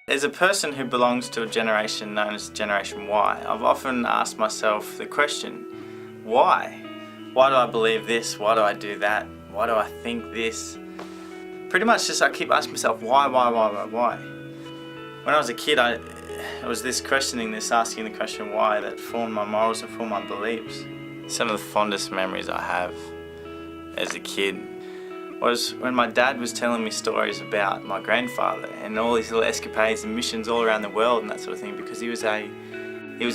As a person who belongs to a generation known as Generation Y, I've often asked myself the question, why? Why do I believe this? Why do I do that? Why do I think this? Pretty much just I keep asking myself, why? When I was a kid, it was this asking the question why that formed my morals and formed my beliefs. Some of the fondest memories I have as a kid was when my dad was telling me stories about my grandfather and all these little escapades and missions all around the world and that sort of thing, because he was a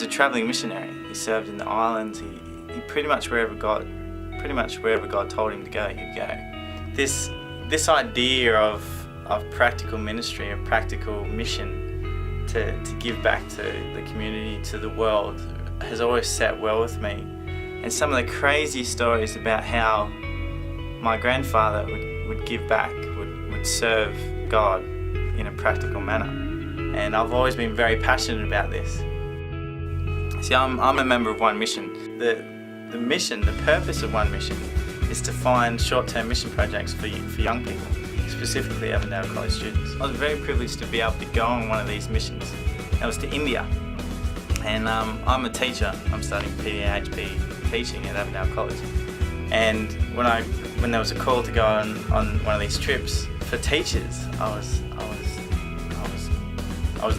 travelling missionary. He served in the islands. He pretty much wherever God told him to go, he'd go. This idea of practical ministry, of practical mission to give back to the community, to the world, has always sat well with me. And some of the crazy stories about how my grandfather would give back, would serve God in a practical manner. And I've always been very passionate about this. See, I'm a member of One Mission. The purpose of One Mission is to find short-term mission projects for young people, specifically Avondale College students. I was very privileged to be able to go on one of these missions. That was to India. And I'm a teacher. I'm studying PhD teaching at Avondale College. And when there was a call to go on one of these trips for teachers, I was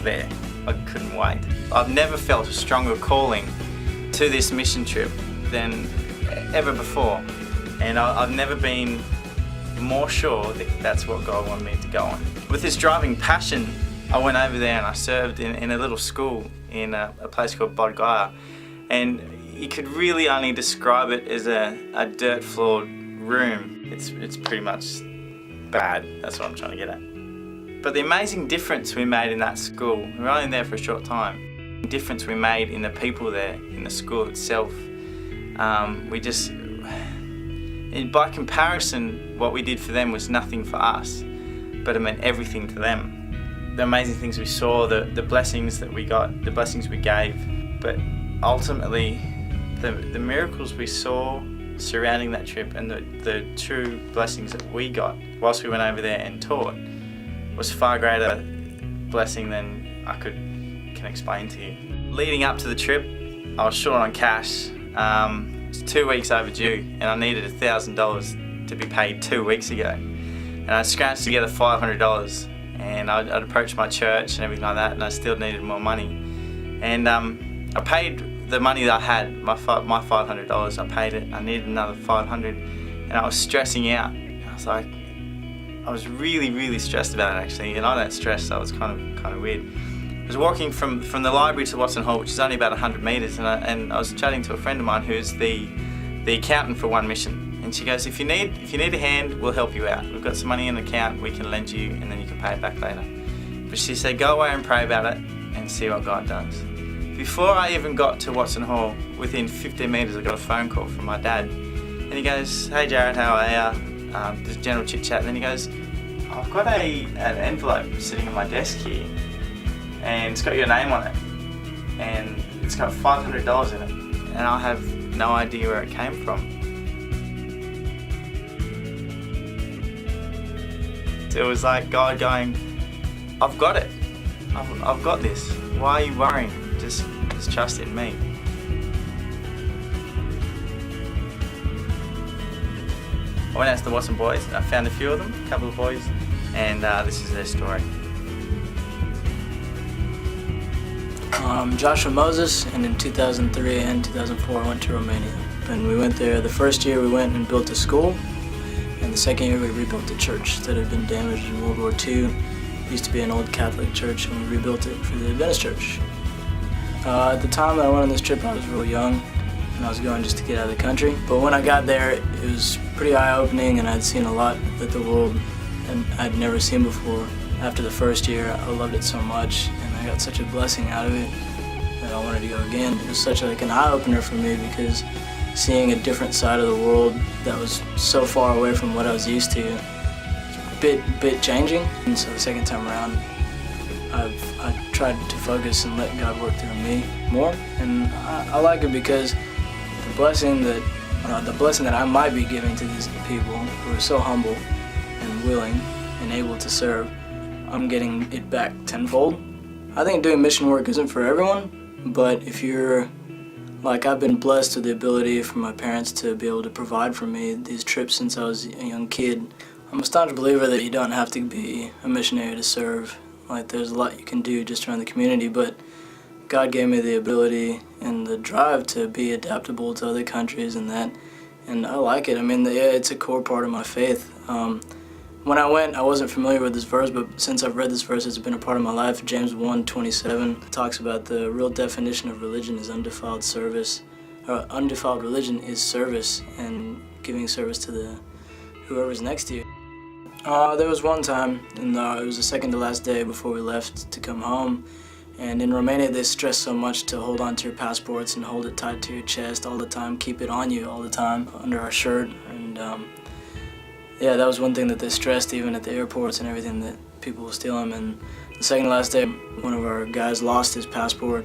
there. I couldn't wait. I've never felt a stronger calling to this mission trip than ever before, and I've never been more sure that that's what God wanted me to go on. With this driving passion, I went over there and I served in a little school in a place called Bodh Gaya, and you could really only describe it as a dirt-floored room. It's pretty much bad, that's what I'm trying to get at. But the amazing difference we made in that school, we were only there for a short time, the difference we made in the people there, in the school itself, by comparison, what we did for them was nothing for us, but it meant everything to them. The amazing things we saw, the blessings that we got, the blessings we gave, but ultimately, the miracles we saw surrounding that trip and the true blessings that we got whilst we went over there and taught was far greater blessing than I can explain to you. Leading up to the trip, I was short on cash. It was 2 weeks overdue and I needed $1,000 to be paid 2 weeks ago. And I scratched together $500 and I'd approached my church and everything like that, and I still needed more money. And I paid the money that I had, my $500, I paid it. I needed another $500 and I was stressing out. I was really stressed about it actually, and I don't stress, so it was kind of weird. I was walking from the library to Watson Hall, which is only about 100 metres, and I was chatting to a friend of mine who's the accountant for One Mission, and she goes, if you need a hand, we'll help you out. We've got some money in the account we can lend you, and then you can pay it back later. But she said, go away and pray about it and see what God does. Before I even got to Watson Hall, within 15 metres I got a phone call from my dad, and he goes, hey Jared, how are you? There's a general chit chat, and then he goes, I've got an envelope sitting on my desk here, and it's got your name on it, and it's got $500 in it, and I have no idea where it came from. It was like God going, I've got it, I've got this, why are you worrying, just trust in me. I went out to the Watson boys, I found a few of them, a couple of boys, and this is their story. I'm Joshua Moses, and in 2003 and 2004 I went to Romania. And we went there, the first year we went and built a school, and the second year we rebuilt a church that had been damaged in World War II. It used to be an old Catholic church, and we rebuilt it for the Adventist church. At the time that I went on this trip I was real young, and I was going just to get out of the country. But when I got there, it was pretty eye-opening, and I'd seen a lot that the world I'd never seen before. After the first year, I loved it so much, and I got such a blessing out of it that I wanted to go again. It was such an eye-opener for me, because seeing a different side of the world that was so far away from what I was used to, a bit changing. And so the second time around, I tried to focus and let God work through me more, and I like it because the blessing that I might be giving to these people who are so humble and willing and able to serve, I'm getting it back tenfold. I think doing mission work isn't for everyone, but if you're, like, I've been blessed with the ability for my parents to be able to provide for me these trips since I was a young kid. I'm a staunch believer that you don't have to be a missionary to serve. Like, there's a lot you can do just around the community, but God gave me the ability and the drive to be adaptable to other countries and that, and I like it. I mean, yeah, it's a core part of my faith. When I went, I wasn't familiar with this verse, but since I've read this verse, it's been a part of my life. James 1:27 talks about the real definition of religion is undefiled service. Undefiled religion is service and giving service to whoever's next to you. There was one time, and it was the second to last day before we left to come home, and in Romania they stress so much to hold on to your passports and hold it tight to your chest all the time, keep it on you all the time under our shirt, and yeah, that was one thing that they stressed even at the airports and everything, that people will steal them. And the second to last day, one of our guys lost his passport,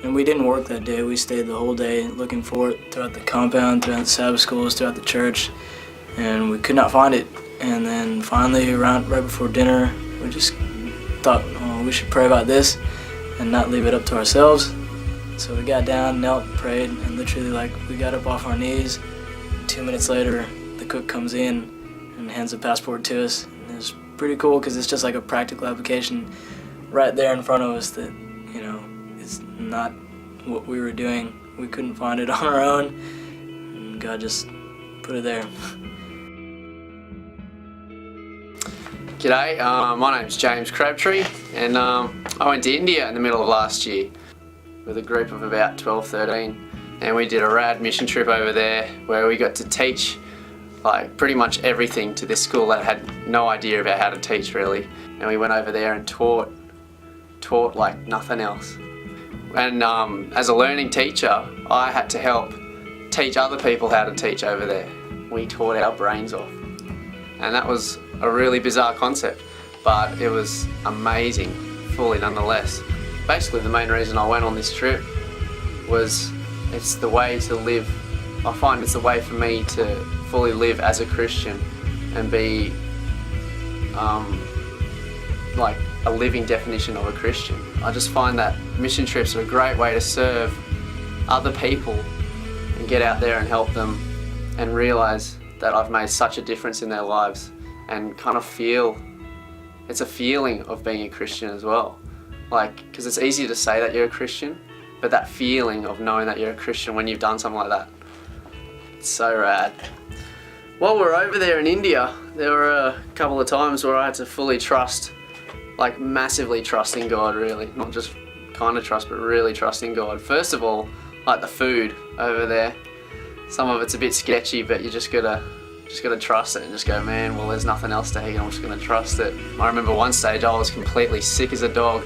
and we didn't work that day. We stayed the whole day looking for it throughout the compound, throughout the Sabbath schools, throughout the church, and we could not find it. And then finally, right before dinner, we just thought, oh, we should pray about this and not leave it up to ourselves. So we got down, knelt, prayed, and literally, like, we got up off our knees. 2 minutes later, the cook comes in and hands the passport to us. And it was pretty cool because it's just like a practical application right there in front of us that, you know, it's not what we were doing. We couldn't find it on our own, and God just put it there. G'day, my name's James Crabtree, and I went to India in the middle of last year with a group of about 12, 13, and we did a rad mission trip over there where we got to teach like pretty much everything to this school that had no idea about how to teach really, and we went over there and taught like nothing else. And as a learning teacher, I had to help teach other people how to teach over there. We taught our brains off, and that was a really bizarre concept, but it was amazing fully nonetheless. Basically the main reason I went on this trip was it's the way to live. I find it's the way for me to fully live as a Christian and be like a living definition of a Christian. I just find that mission trips are a great way to serve other people and get out there and help them and realise that I've made such a difference in their lives, and kind of feel, it's a feeling of being a Christian as well. Like, because it's easy to say that you're a Christian, but that feeling of knowing that you're a Christian when you've done something like that, it's so rad. While we were over there in India, there were a couple of times where I had to fully trust, like massively trust in God really, not just kind of trust, but really trust in God. First of all, like the food over there, some of it's a bit sketchy, but you just gotta trust it and just go, man, well, there's nothing else to eat, I'm just gonna trust it. I remember one stage I was completely sick as a dog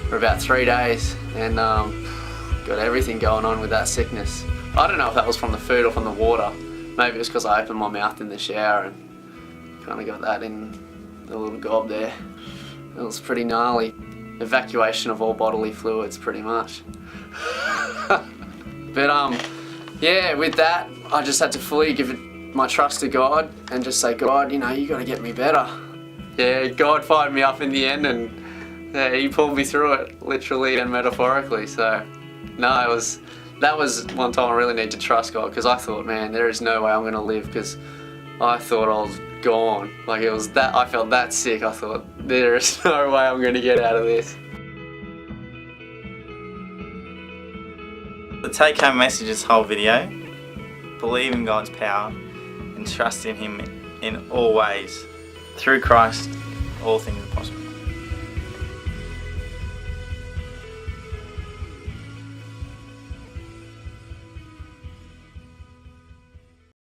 for about 3 days, and got everything going on with that sickness. I don't know if that was from the food or from the water. Maybe it was because I opened my mouth in the shower and kind of got that in the little gob there. It was pretty gnarly. Evacuation of all bodily fluids, pretty much. But yeah, with that, I just had to fully give it my trust to God and just say, God, you know, you got to get me better. Yeah, God fired me up in the end, and yeah, He pulled me through it, literally and metaphorically. So, no, that was one time I really need to trust God, because I thought, man, there is no way I'm going to live, because I thought I was gone. Like, it was that, I felt that sick. I thought, there is no way I'm going to get out of this. The take-home message of this whole video: believe in God's power and trust in Him in all ways. Through Christ, all things are possible.